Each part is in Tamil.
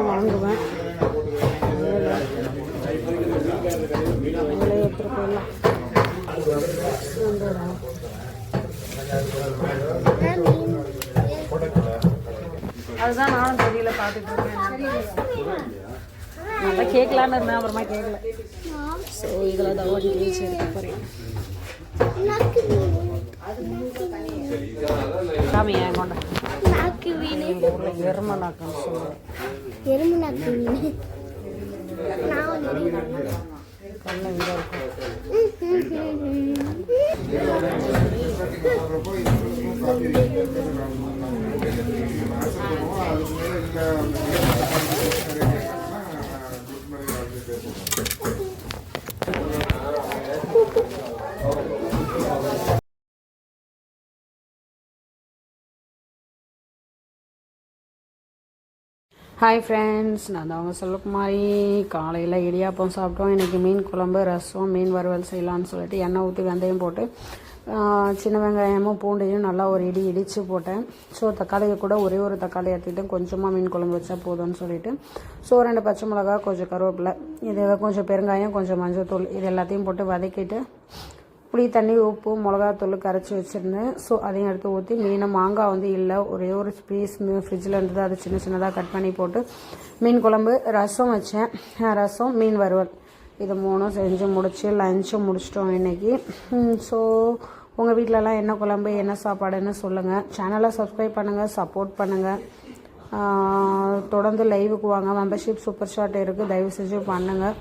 வாங்குவேன். அதுதான் நானும் தெரியல பார்த்துட்டு இருக்கேன். நல்லா கேட்கலான்னு இருந்தேன், அப்புறமா கேட்கல. ஸோ இதில் தான் ஓடி வீழ்ச்சி எடுக்க போகிறேன். சாமியா கொண்ட எரும நாக்குன்னு சொல்லுவேன். எரும நாக்கு மீன் கண்ணு இங்கே ஹாய் ஃப்ரெண்ட்ஸ், நான் தான் அவங்க செல்வகுமாரி. காலையில் இடியாப்பம் சாப்பிட்டோம். இன்றைக்கி மீன் குழம்பு, ரசம், மீன் வறுவல் செய்யலான்னு சொல்லிட்டு எண்ணெய் ஊற்றி வெந்தயம் போட்டு சின்ன வெங்காயமும் பூண்டையும் நல்லா ஒரு இடித்து போட்டேன். ஸோ தக்காளியை கூட ஒரே ஒரு தக்காளி எடுத்துக்கிட்டு கொஞ்சமாக மீன் குழம்பு வச்சா போதும்னு சொல்லிட்டு, ஸோ 2 பச்சை மிளகா, கொஞ்சம் கருவேப்பிலை, இது கொஞ்சம் பெருங்காயம், கொஞ்சம் மஞ்சள் தூள், இது எல்லாத்தையும் போட்டு வதக்கிட்டு புளி தண்ணி, உப்பு, மிளகாத்தூள் கரைச்சி வச்சுருந்தேன். ஸோ அதையும் எடுத்து ஊற்றி மீனை, மாங்காய் வந்து இல்லை, ஒரே ஒரு பீஸ் ஃப்ரிட்ஜில் இருந்தது, அது சின்ன சின்னதாக கட் பண்ணி போட்டு மீன் குழம்பு, ரசம் வச்சேன். ரசம், மீன் வறுவல், இது 3 செஞ்சு முடிச்சு லஞ்சும் முடிச்சிட்டோம் இன்றைக்கி. ஸோ உங்கள் வீட்டிலலாம் என்ன குழம்பு, என்ன சாப்பாடுன்னு சொல்லுங்கள். சேனலை சப்ஸ்கிரைப் பண்ணுங்கள், சப்போர்ட் பண்ணுங்கள். தொடர்ந்து லைவுக்கு வாங்க. மெம்பர்ஷிப் சூப்பர் ஷாட் இருக்குது, தயவு செஞ்சு பண்ணுங்கள்.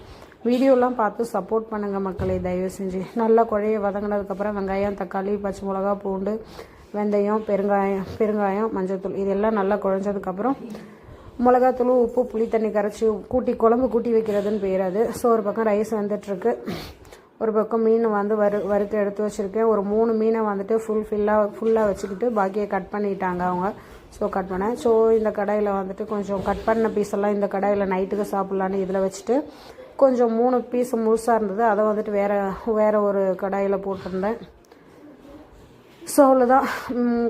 வீடியோலாம் பார்த்து சப்போர்ட் பண்ணுங்கள் மக்களே, தயவு செஞ்சு. நல்லா குழைய வதங்கினதுக்கப்புறம் வெங்காயம், தக்காளி, பச்சை மிளகா, பூண்டு, வெந்தயம், பெருங்காயம், மஞ்சள்தூள், இதெல்லாம் நல்லா குழஞ்சதுக்கப்புறம் மிளகாத்தூள், உப்பு, புளி தண்ணி கரைச்சி குழம்பு கூட்டி வைக்கிறதுன்னு பேர் அது. ஸோ ஒரு பக்கம் ரைஸ் வந்துட்டுருக்கு, ஒரு பக்கம் மீன் வந்து வறுத்து எடுத்து வச்சுருக்கேன். ஒரு 3 மீனை வந்துட்டு ஃபுல்லாக வச்சுக்கிட்டு பாக்கியை கட் பண்ணிட்டாங்க அவங்க. ஸோ கட் பண்ணேன். ஸோ இந்த கடாயில் வந்துட்டு கொஞ்சம் கட் பண்ண பீஸெல்லாம் இந்த கடாயில் நைட்டுக்கு சாப்பிட்லான்னு இதில் வச்சுட்டு, கொஞ்சம் 3 பீஸ் முழுசாக இருந்தது, அதை வந்துட்டு வேறு ஒரு கடாயில் போட்டிருந்தேன். ஸோ அவ்வளோதான்.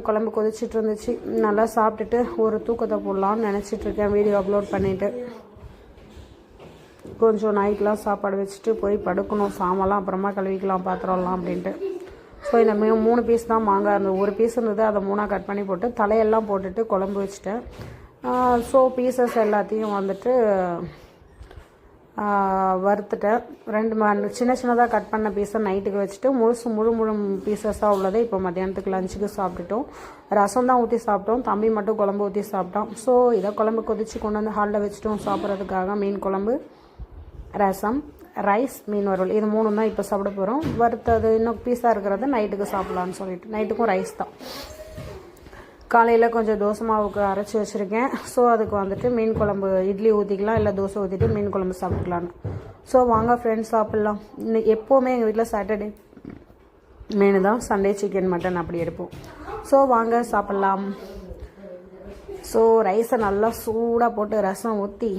குழம்பு கொதிச்சிட்டு இருந்துச்சு. நல்லா சாப்பிட்டுட்டு ஒரு தூக்கத்தை போடலான்னு நினச்சிட்ருக்கேன், வீடியோ அப்லோட் பண்ணிவிட்டு. கொஞ்சம் நைட்லாம் சாப்பாடு வச்சுட்டு போய் படுக்கணும். சாமெல்லாம் அப்புறமா கழுவிக்கலாம், பாத்திரம்லாம் அப்படின்ட்டு. ஸோ இந்த 3 பீஸ் தான் மாங்காய் இருந்தது. ஒரு பீஸ் இருந்தது, அதை 3ஆக கட் பண்ணி போட்டு தலையெல்லாம் போட்டுட்டு குழம்பு வச்சுட்டேன். ஸோ பீசஸ் எல்லாத்தையும் வந்துட்டு வறுத்துட்டேன். 2 சின்ன சின்னதாக கட் பண்ண பீஸை நைட்டுக்கு வச்சுட்டு முழு பீசஸாக உள்ளதை இப்போ மத்தியானத்துக்கு லஞ்சுக்கு சாப்பிட்டுட்டோம். ரசம் தான் ஊற்றி சாப்பிட்டோம், தம்பி மட்டும் குழம்பு ஊற்றி சாப்பிட்டோம். ஸோ இதை குழம்பு கொதிச்சு கொண்டு வந்து ஹாலில் வச்சுட்டோம் சாப்பிட்றதுக்காக. மீன் குழம்பு, ரசம், ரைஸ், மீன் வறுவல், இது 3 தான் இப்போ சாப்பிட போகிறோம். வறுத்தது இன்னும் பீஸாக இருக்கிறது நைட்டுக்கு சாப்பிட்லான்னு சொல்லிட்டு, நைட்டுக்கும் ரைஸ் தான். காலையில் கொஞ்சம் தோசை மாவுக்கு அரைச்சி வச்சுருக்கேன். ஸோ அதுக்கு வந்துட்டு மீன் குழம்பு, இட்லி ஊற்றிக்கலாம், இல்லை தோசை ஊற்றிட்டு மீன் குழம்பு சாப்பிட்டுக்கலான்னு. ஸோ வாங்க ஃப்ரெண்ட்ஸ் சாப்பிட்லாம். இன்னைக்கு எப்போவுமே எங்கள் வீட்டில் சாட்டர்டே மீன் தான், சண்டே சிக்கன், மட்டன் அப்படி எடுப்போம். ஸோ வாங்க சாப்பிட்லாம். ஸோ ரைஸை நல்லா சூடாக போட்டு ரசம் ஊற்றி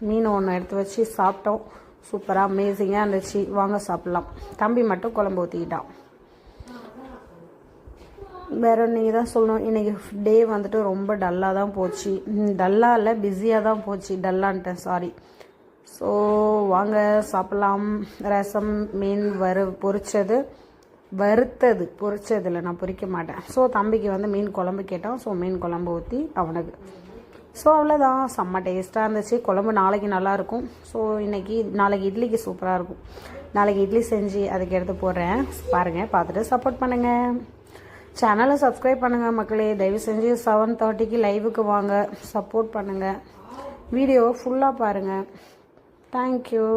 மீன் ஒன்று எடுத்து வச்சு சாப்பிட்டோம். சூப்பராக அமேசிங்காக இருந்துச்சு. வாங்க சாப்பிட்லாம். தம்பி மட்டும் குழம்பு ஊற்றிக்கிட்டான். வேறு நீங்கள் தான் சொல்லணும். இன்றைக்கி டே வந்துட்டு ரொம்ப டல்லாக தான் போச்சு. டல்லாக இல்லை, பிஸியாக தான் போச்சு. டல்லான்ட்டேன், சாரி. ஸோ வாங்க சாப்பிட்லாம். ரசம், மீன் பொரிச்சது இல்லை, நான் பொரிக்க மாட்டேன். ஸோ தம்பிக்கு வந்து மீன் குழம்பு கேட்டான். ஸோ மீன் குழம்பு ஊற்றி அவனுக்கு. ஸோ அவ்வளோதான். செம்ம டேஸ்ட்டாக இருந்துச்சு. குழம்பு நாளைக்கு நல்லாயிருக்கும். ஸோ நாளைக்கு இட்லிக்கு சூப்பராக இருக்கும். நாளைக்கு இட்லி செஞ்சு அதுக்கு எடுத்து போடுறேன், பாருங்கள், பார்த்துட்டு சப்போர்ட் பண்ணுங்கள். சேனலை சப்ஸ்கிரைப் பண்ணுங்கள் மக்களே, தயவு செஞ்சு 7:30க்கு லைவுக்கு வாங்க, சப்போர்ட் பண்ணுங்கள். வீடியோவை ஃபுல்லாக பாருங்கள். தேங்க்யூ.